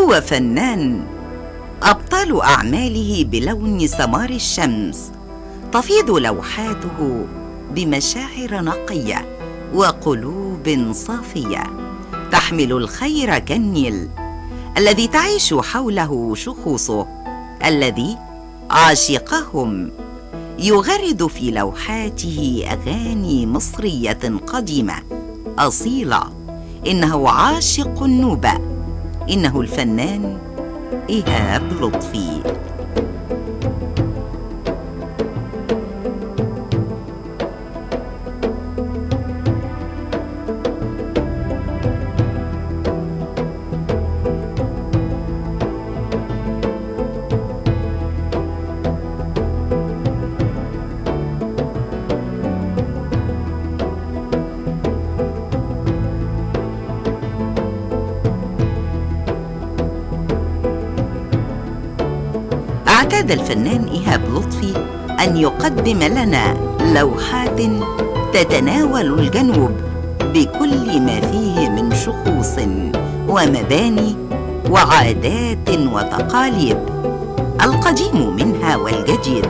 هو فنان أبطال أعماله بلون سمار الشمس تفيض لوحاته بمشاعر نقية وقلوب صافية تحمل الخير كالنيل الذي تعيش حوله شخوصه، الذي عاشقهم يغرد في لوحاته أغاني مصرية قديمة أصيلة. إنه عاشق النوبة، إنه الفنان إيهاب لطفي. اعتاد الفنان إيهاب لطفي أن يقدم لنا لوحات تتناول الجنوب بكل ما فيه من شخوص ومباني وعادات وتقاليد، القديم منها والجديد،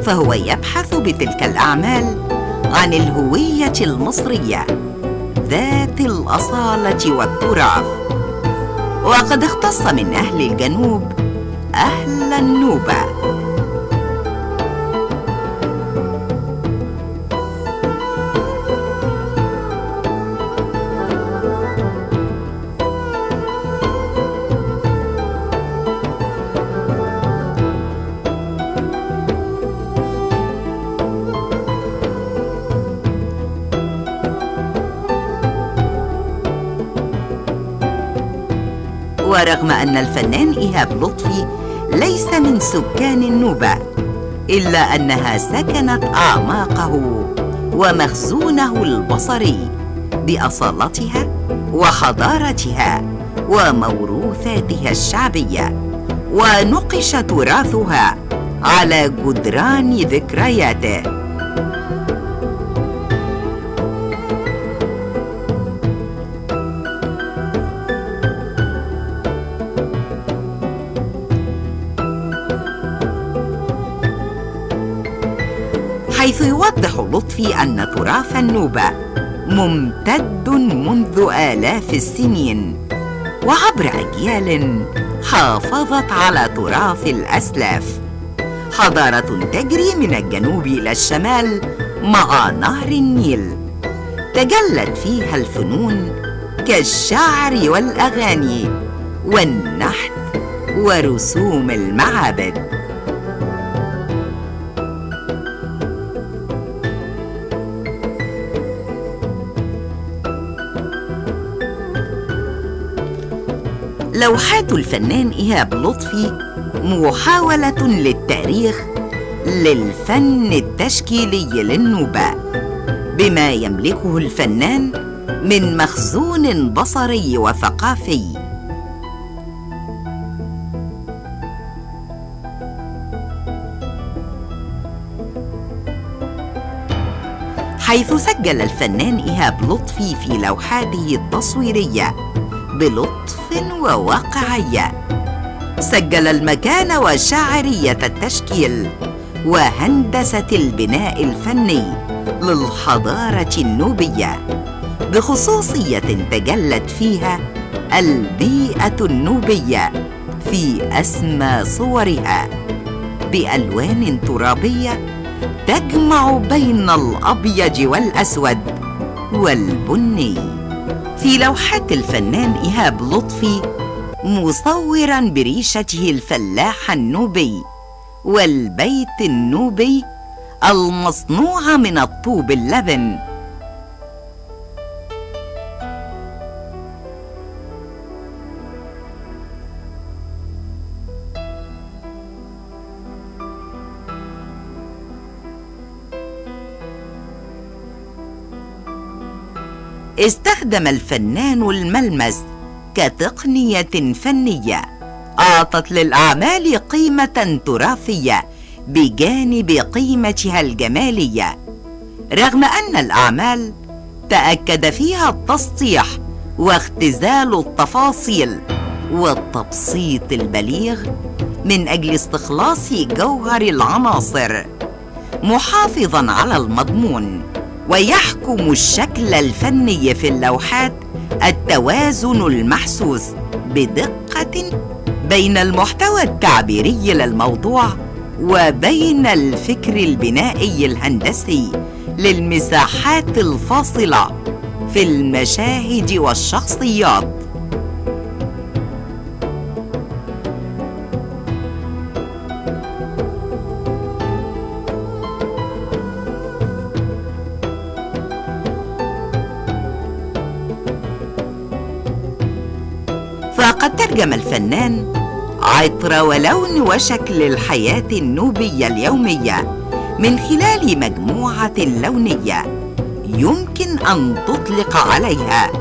فهو يبحث بتلك الأعمال عن الهوية المصرية ذات الأصالة والتراث. وقد اختص من أهل الجنوب أهل النوبة. ورغم أن الفنان إيهاب لطفي ليس من سكان النوبة، إلا أنها سكنت أعماقه ومخزونه البصري بأصالتها وحضارتها وموروثاتها الشعبية، ونقش تراثها على جدران ذكرياته. حيث يوضح لطفي أن تراث النوبة ممتد منذ آلاف السنين وعبر أجيال حافظت على تراث الأسلاف، حضارة تجري من الجنوب إلى الشمال مع نهر النيل، تجلت فيها الفنون كالشعر والأغاني والنحت ورسوم المعابد. لوحات الفنان إيهاب لطفي محاولة للتاريخ للفن التشكيلي للنوبة بما يملكه الفنان من مخزون بصري وثقافي. حيث سجل الفنان إيهاب لطفي في لوحاته التصويرية بلطف وواقعية، سجل المكان وشاعرية التشكيل وهندسة البناء الفني للحضارة النوبية، بخصوصية تجلت فيها البيئة النوبية في أسمى صورها بألوان ترابية تجمع بين الأبيض والأسود والبني. في لوحات الفنان إيهاب لطفي مصوراً بريشته الفلاح النوبي والبيت النوبي المصنوع من الطوب اللبن. استخدم الفنان الملمس كتقنية فنية أعطت للأعمال قيمة تراثية بجانب قيمتها الجمالية، رغم أن الأعمال تأكد فيها التسطيح واختزال التفاصيل والتبسيط البليغ من أجل استخلاص جوهر العناصر، محافظاً على المضمون. ويحكم الشكل الفني في اللوحات التوازن المحسوس بدقة بين المحتوى التعبيري للموضوع وبين الفكر البنائي الهندسي للمساحات الفاصلة في المشاهد والشخصيات. فقد ترجم الفنان عطر ولون وشكل الحياة النوبية اليومية من خلال مجموعة لونية يمكن أن تطلق عليها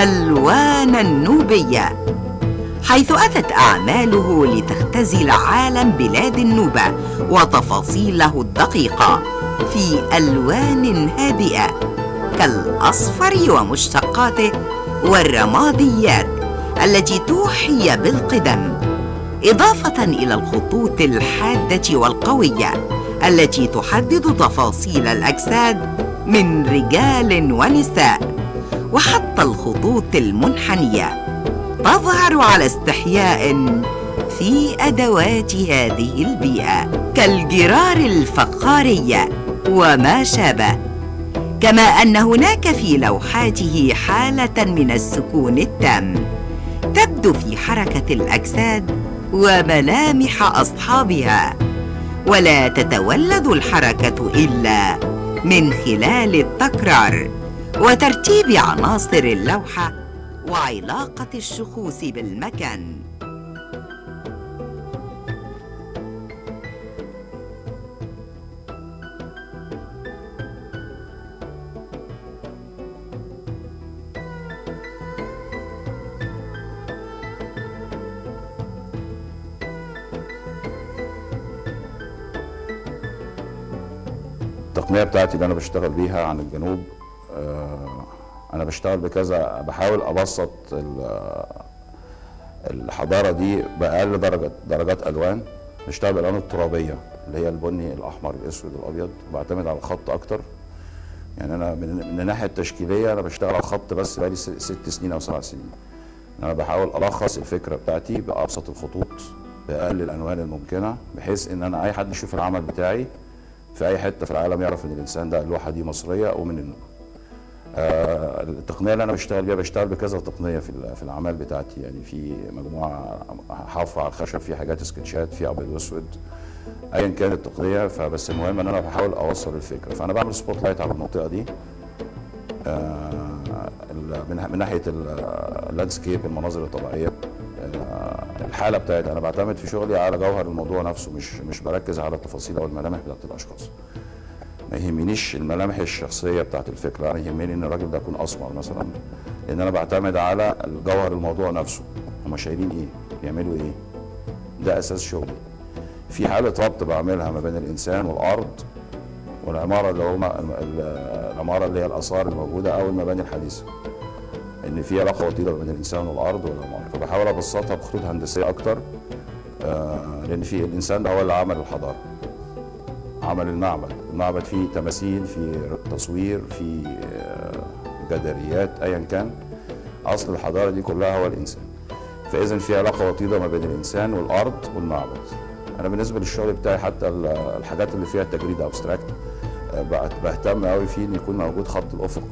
ألوان النوبية، حيث أتت أعماله لتختزل عالم بلاد النوبة وتفاصيله الدقيقة في ألوان هادئة كالأصفر ومشتقاته والرماديات التي توحي بالقدم، إضافة إلى الخطوط الحادة والقوية التي تحدد تفاصيل الأجساد من رجال ونساء، وحتى الخطوط المنحنية تظهر على استحياء في أدوات هذه البيئة كالجرار الفخارية وما شابه. كما أن هناك في لوحاته حالة من السكون التام تبدو في حركة الأجساد وملامح أصحابها، ولا تتولد الحركة إلا من خلال التكرار وترتيب عناصر اللوحة وعلاقة الشخوص بالمكان. التقنية بتاعتي اللي أنا بشتغل بيها عن الجنوب، أنا بشتغل بكذا، بحاول أبسط الحضارة دي بأقل درجات ألوان. بشتغل بالألوان الترابية اللي هي البني، الأحمر، الأسود، الأبيض، وبعتمد على الخط أكتر. يعني أنا من الناحية التشكيلية أنا بشتغل على الخط بس بقالي 6 سنين أو 7 سنين. أنا بحاول ألخص الفكرة بتاعتي بأبسط الخطوط بأقل الألوان الممكنة، بحيث إن أنا أي حد يشوف العمل بتاعي في اي حته في العالم يعرف ان الانسان ده اللوحه دي مصريه ومن النوبه. التقنيه اللي انا بشتغل بيها، بشتغل بكذا تقنيه في الاعمال بتاعتي. يعني في مجموعه حفر على الخشب، في حاجات سكتشات، في ابيض واسود، ايا كانت التقنيه. فبس المهم ان انا بحاول اوصل الفكره. فانا بعمل سبوت لايت على المنطقه دي من ناحيه اللاندسكيب، المناظر الطبيعيه، الحاله بتاعتي. انا بعتمد في شغلي على جوهر الموضوع نفسه، مش بركز على التفاصيل او الملامح بتاعت الاشخاص. ما يهمنيش الملامح الشخصيه بتاعت الفكره، انا يهمني ان الراجل ده يكون اسمر مثلا، لان انا بعتمد على الجوهر الموضوع نفسه. هم شايلين ايه؟ بيعملوا ايه؟ ده اساس شغلي. في حاله ربط بعملها ما بين الانسان والارض والعماره، العماره اللي هي الاثار الموجوده او المباني الحديثه، ان في علاقه وطيده بين الانسان والارض والعماره. فبحاول ابسطها بخطوط هندسيه اكتر، لان في الانسان ده هو اللي عمل الحضاره، عمل المعبد فيه تماثيل، فيه تصوير، فيه جداريات، ايا كان اصل الحضاره دي كلها هو الانسان. فاذا في علاقه وطيده ما بين الانسان والارض والمعبد. انا بالنسبه للشغل بتاعي حتى الحاجات اللي فيها التجريد ابستراكت بهتم قوي فيه ان يكون موجود خط الافق.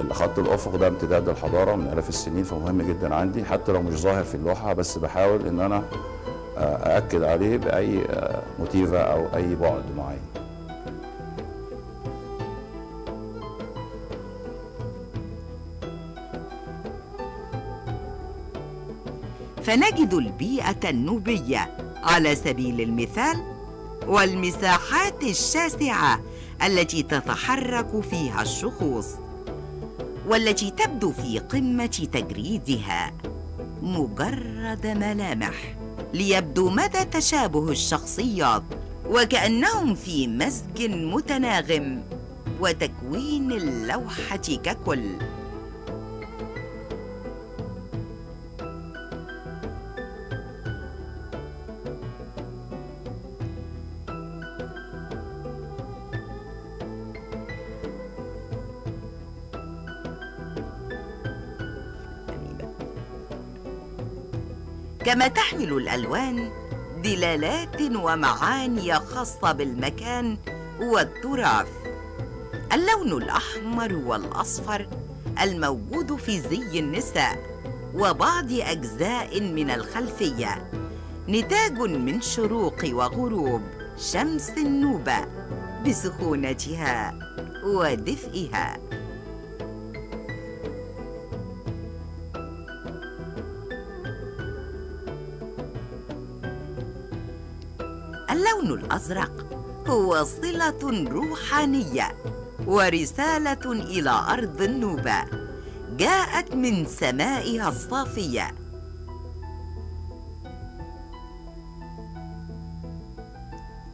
الخط الافق ده امتداد الحضاره من الاف السنين، فمهم جدا عندي حتى لو مش ظاهر في اللوحه، بس بحاول ان انا ااكد عليه باي موتيفه او اي بعد معين. فنجد البيئة النوبية على سبيل المثال والمساحات الشاسعة التي تتحرك فيها الشخوص، والتي تبدو في قمة تجريدها مجرد ملامح ليبدو مدى تشابه الشخصيات، وكأنهم في مزج متناغم وتكوين اللوحة ككل. كما تحمل الألوان دلالات ومعاني خاصة بالمكان والتراث. اللون الأحمر والأصفر الموجود في زي النساء وبعض أجزاء من الخلفية نتاج من شروق وغروب شمس النوبة بسخونتها ودفئها. اللون الأزرق هو صلة روحانية ورسالة إلى أرض النوبة جاءت من سمائها الصافية.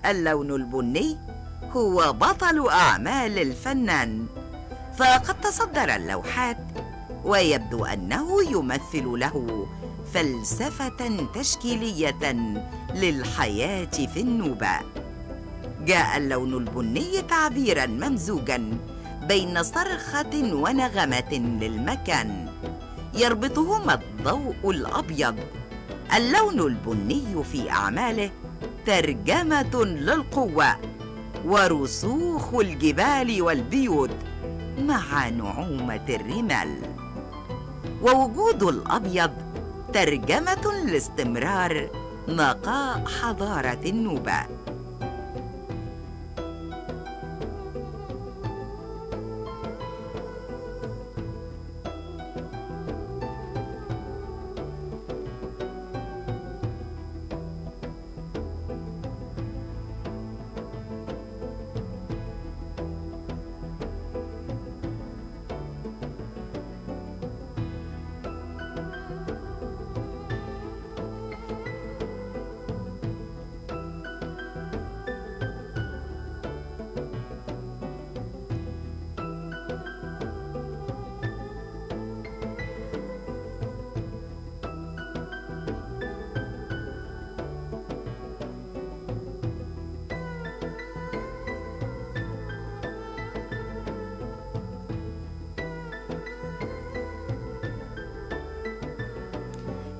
اللون البني هو بطل أعمال الفنان، فقد تصدر اللوحات ويبدو أنه يمثل له فلسفة تشكيلية للحياة في النوبة. جاء اللون البني تعبيراً ممزوجاً بين صرخة ونغمة للمكان يربطهما الضوء الأبيض. اللون البني في أعماله ترجمة للقوة ورسوخ الجبال والبيوت مع نعومة الرمال، ووجود الأبيض ترجمة لاستمرار نقاء حضارة النوبة.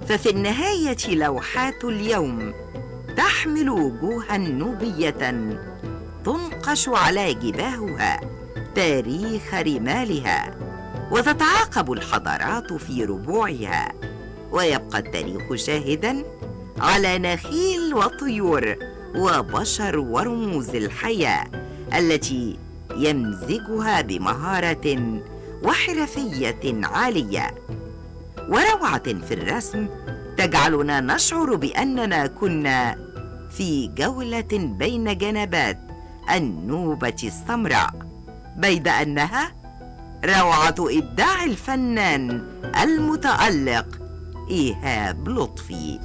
ففي النهاية لوحات اليوم تحمل وجوها نوبية تنقش على جباهها تاريخ رمالها، وتتعاقب الحضارات في ربوعها، ويبقى التاريخ شاهداً على نخيل وطيور وبشر ورموز الحياة التي يمزجها بمهارة وحرفية عالية وروعة في الرسم تجعلنا نشعر بأننا كنا في جولة بين جنبات النوبة السمراء، بيد أنها روعة إبداع الفنان المتألق إيهاب لطفي.